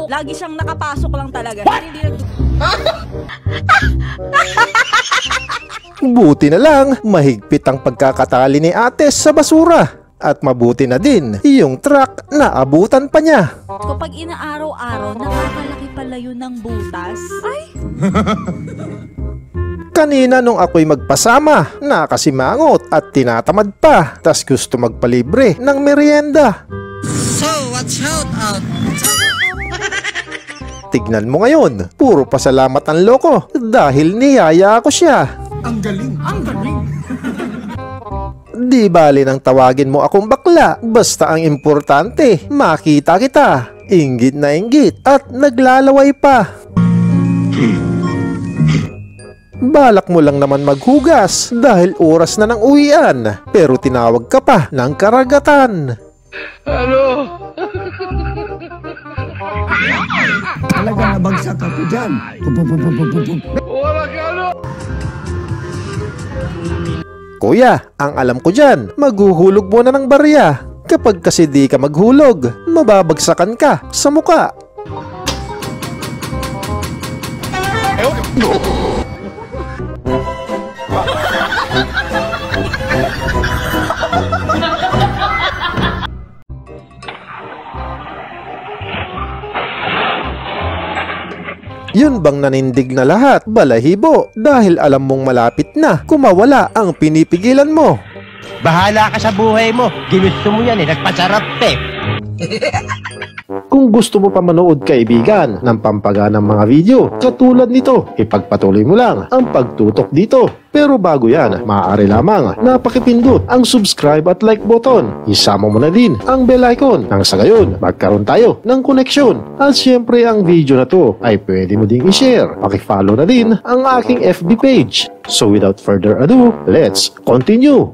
nagdudugo. Lagi siyang nakapasok lang talaga. Hindi nagdudugo. Buti na lang, mahigpit ang pagkakatali ni ate sa basura. At mabuti na din yung truck na abutan pa niya. Kapag inaaraw-araw, nakakalaki pala yun ng butas. Ay! Kanina nung ako'y magpasama, nakasimangot at tinatamad pa, tas gusto magpalibre ng merienda. So, watch out. Tignan mo ngayon, puro pasalamat ang loko dahil niyaya ko siya. Ang galing. Di bali nang tawagin mo akong bakla, basta ang importante, makita kita. Inggit na inggit at naglalaway pa. Balak mo lang naman maghugas dahil oras na ng uwian, pero tinawag ka pa ng karagatan. Ano? Talaga nabagsak ako dyan. Wala ka ano? Kuya, ang alam ko dyan, maghuhulog mo na ng barya. Kapag kasi di ka maghulog, mababagsakan ka sa muka. Yun bang nanindig na lahat, balahibo, dahil alam mong malapit na kumawala ang pinipigilan mo. Bahala ka sa buhay mo. Ginusto mo yan nagpasarap eh. Kung gusto mo pa manood kaibigan ng pampaganang mga video katulad nito, ipagpatuloy mo lang ang pagtutok dito. Pero bago yan, maaari lamang na pakipindot ang subscribe at like button. Isama mo na din ang bell icon nang sa gayon magkaroon tayo ng koneksyon. At syempre ang video na to ay pwede mo ding i-share. Pakifollow na din ang aking FB page. So without further ado, let's continue!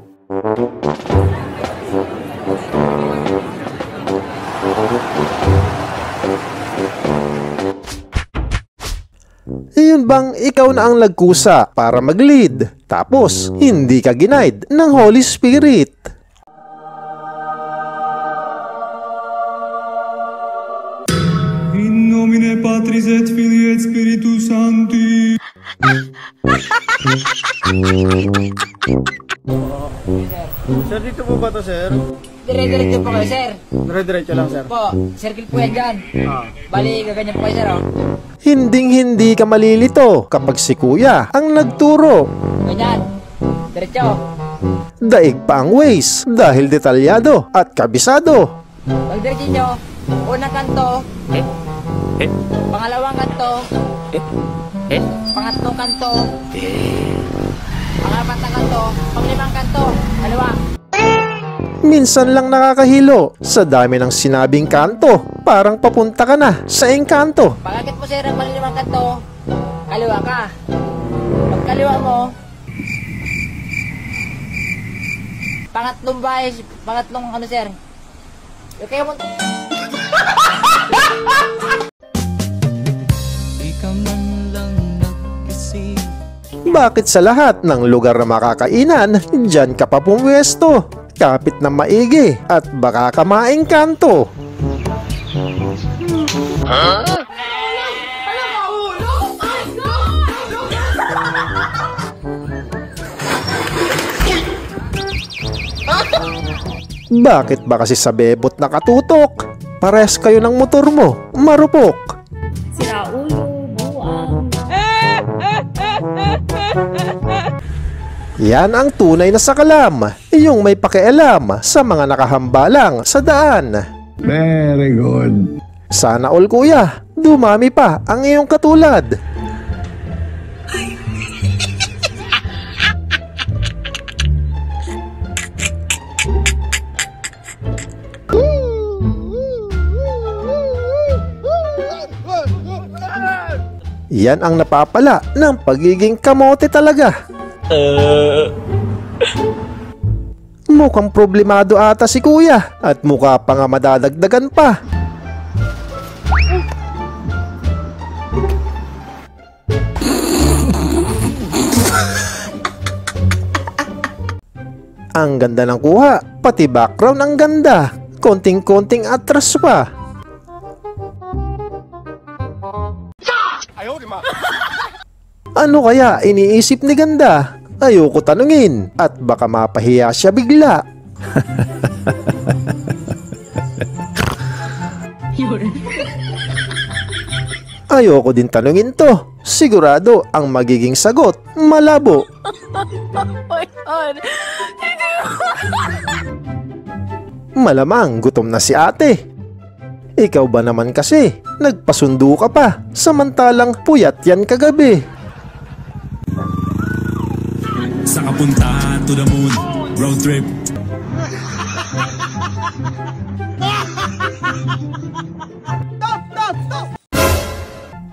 Iyon bang ikaw na ang nagkusa para mag-lead, tapos hindi ka ginaid ng Holy Spirit? In nomine Patris et Filii et Spiritus Sancti. Sir, dito po ba to, sir? Dire-diretso po kayo, sir. Dire-diretso lang, sir. Po, circle po yan dyan. Bali, gaganyan po kayo, sir, oh. Hinding-hindi ka malilito kapag si kuya ang nagturo. Ganyan. Diretso. Daig pa ang ways dahil detalyado at kabisado. Pag diretso nyo, unang kanto, pangalawang kanto, pangatlong kanto, pangapat na kanto, panglimang kanto, dalawa. Minsan lang nakakahilo sa dami ng sinabing kanto, parang papunta ka na sa engkanto. Pagkakit mo, sir, ang panglimang kanto, kaliwa ka. Pag kaliwa mo, pangatlong ano, sir. Okay mo. Bakit sa lahat ng lugar na makakainan, dyan ka pa pumwesto? Kapit na maigi at baka ka maengkanto. Bakit ba kasi sa bebot nakatutok? Pares kayo ng motor mo, marupok. Sira ulo, buang. Yan ang tunay na sakalam, yung may pakialam sa mga nakahambalang sa daan. Very good. Sana all kuya, dumami pa ang iyong katulad. Yan ang napapala ng pagiging kamote talaga. Mukhang problemado ata si kuya at mukha pa nga madadagdagan pa. Ang ganda ng kuha, pati background ang ganda. Konting-konting atras pa. Ano kaya iniisip ni Ganda? Ayoko tanungin at baka mapahiya siya bigla. Ayoko din tanungin to. Sigurado ang magiging sagot malabo. Malamang gutom na si ate. Ikaw ba naman kasi? Nagpasundo ka pa, samantalang puyat yan kagabi. Sa kapuntahan to the moon, road trip.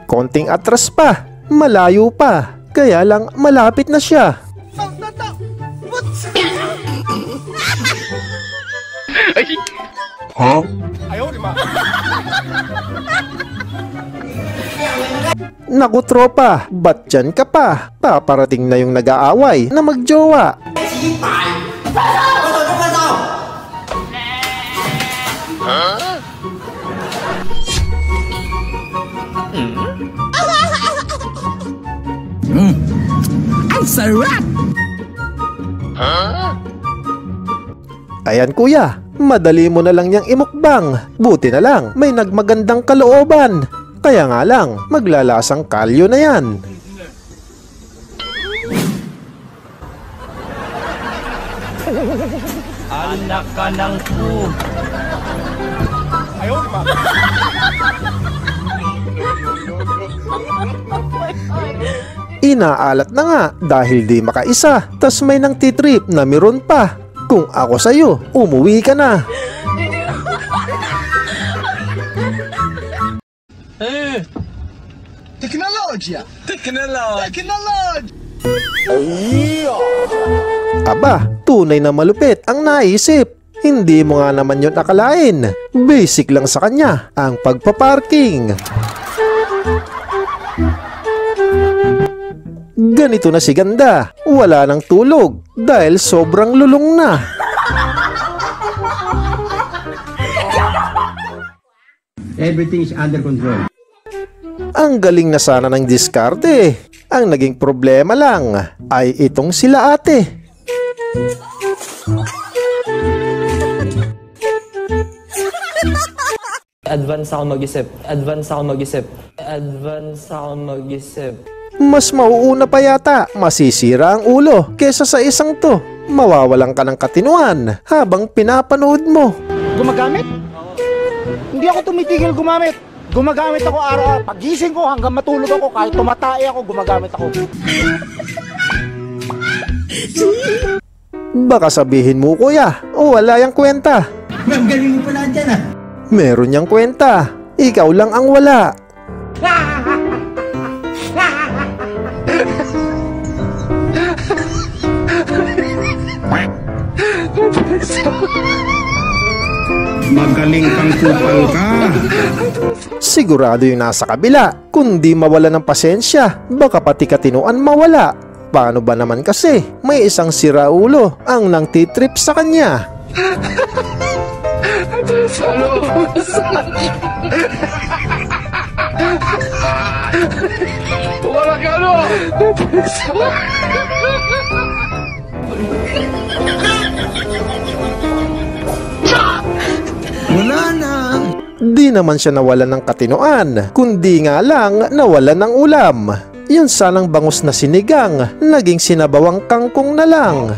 Konting atras pa, malayo pa, kaya lang malapit na siya. Huh? Naku tropa, ba't dyan ka pa? Paparating na yung nag-aaway na magjowa. Ang sarap! Ayan kuya, madali mo na lang niyang imukbang. Buti na lang, may nagmagandang kalooban. Kaya nga lang, maglalasang kalyo na yan. Anak ka ng po. Inaalat na nga dahil di makaisa, tas may nang titrip na meron pa. Kung ako sa'yo, umuwi ka na. Teknolohiya! Teknolohiya! Aba, tunay na malupit ang naisip. Hindi mo nga naman yun akalain. Basic lang sa kanya ang pagpaparking. Ganito na si Ganda, wala nang tulog dahil sobrang lulong na. Everything is under control. Ang galing na sana ng diskarte. Ang naging problema lang ay itong sila ate. Advance ako mag-isip. Advance ako mag-isip. Advance ako mag-isip. Mas mauuna pa yata masisira ang ulo kesa sa isang to. Mawawalan ka ng katinuan habang pinapanood mo. Gumagamit? Hindi ako tumitigil gumamit. Gumagamit ako araw-araw. Pagising ko hanggang matulog ako, kahit tumatay ako, gumagamit ako. Baka sabihin mo kuya, wala yang kwenta. Ang galing mo pala dyan ah! Meron yang kwenta. Ikaw lang ang wala. Magaling kang kupal ka. Sigurado yung nasa kabila. Kundi mawala ng pasensya, baka pati katinuan mawala. Paano ba naman kasi may isang siraulo ang nang titrip sa kanya? Walang ano! Wala na! Di naman siya nawalan ng katinuan, kundi nga lang nawalan ng ulam. Yun sanang bangus na sinigang, naging sinabawang kangkong na lang.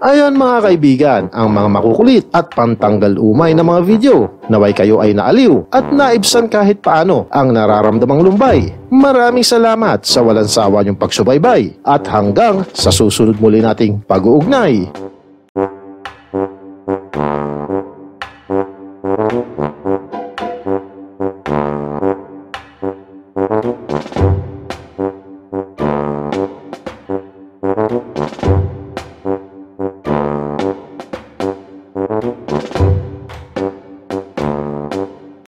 Ayan mga kaibigan, ang mga makukulit at pantanggal umay na mga video. Naway kayo ay naaliw at naibsan kahit paano ang nararamdamang lumbay. Maraming salamat sa walang sawa niyong pagsubaybay at hanggang sa susunod muli nating pag-uugnay.